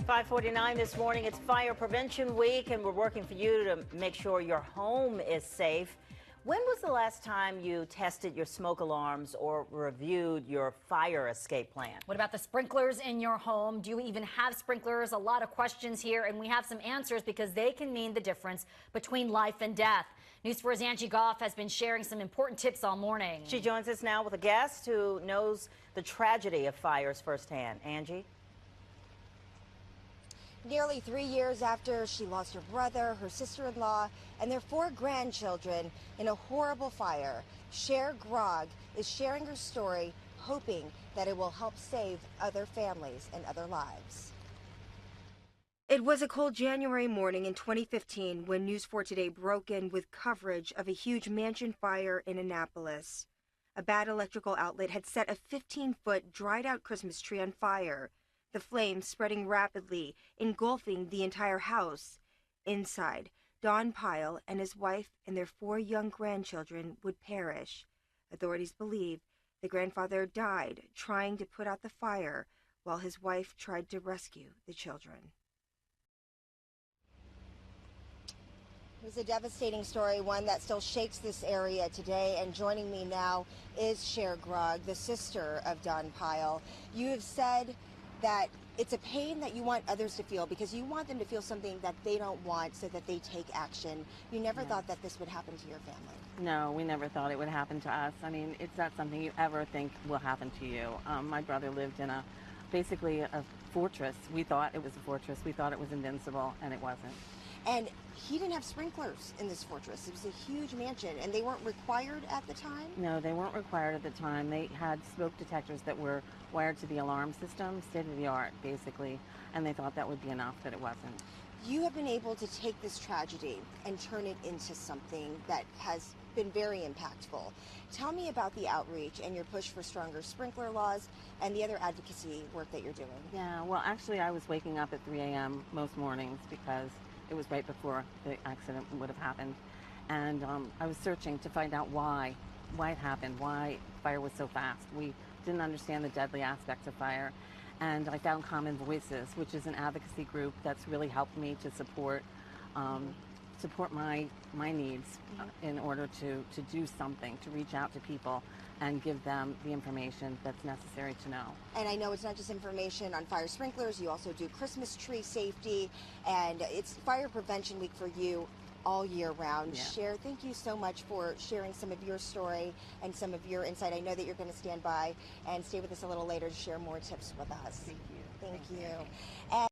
5:49 this morning. It's Fire Prevention Week, and we're working for you to make sure your home is safe. When was the last time you tested your smoke alarms or reviewed your fire escape plan? What about the sprinklers in your home? Do you even have sprinklers? A lot of questions here, and we have some answers because they can mean the difference between life and death. News 4's Angie Goff has been sharing some important tips all morning. She joins us now with a guest who knows the tragedy of fires firsthand. Angie? Nearly 3 years after she lost her brother, her sister-in-law, and their 4 grandchildren in a horrible fire, Cher Grog is sharing her story, hoping that it will help save other families and other lives. It was a cold January morning in 2015 when News 4 Today broke in with coverage of a huge mansion fire in Annapolis. A bad electrical outlet had set a 15-foot dried-out Christmas tree on fire, the flames spreading rapidly, engulfing the entire house. Inside, Don Pyle and his wife and their 4 young grandchildren would perish. Authorities believe the grandfather died trying to put out the fire while his wife tried to rescue the children. It was a devastating story, one that still shakes this area today. And joining me now is Cher Grog, the sister of Don Pyle. You have said that it's a pain that you want others to feel because you want them to feel something that they don't want so that they take action. You never thought that this would happen to your family. No, we never thought it would happen to us. I mean, it's not something you ever think will happen to you. My brother lived in basically a fortress. We thought it was a fortress. We thought it was invincible, and it wasn't. And he didn't have sprinklers in this fortress. It was a huge mansion, and they weren't required at the time? No, they weren't required at the time. They had smoke detectors that were wired to the alarm system, state-of-the-art, basically, and they thought that would be enough, but it wasn't. You have been able to take this tragedy and turn it into something that has been very impactful. Tell me about the outreach and your push for stronger sprinkler laws and the other advocacy work that you're doing. Yeah, well, actually, I was waking up at 3 a.m. most mornings because it was right before the accident would have happened. And I was searching to find out why it happened, why fire was so fast. We didn't understand the deadly aspects of fire. And I found Common Voices, which is an advocacy group that's really helped me to support my needs in order to do something, to reach out to people and give them the information that's necessary to know. And I know it's not just information on fire sprinklers, you also do Christmas tree safety, and it's Fire Prevention Week for you all year round. Yeah. Cher, thank you so much for sharing some of your story and some of your insight. I know that you're going to stand by and stay with us a little later to share more tips with us. Thank you. Thank you. And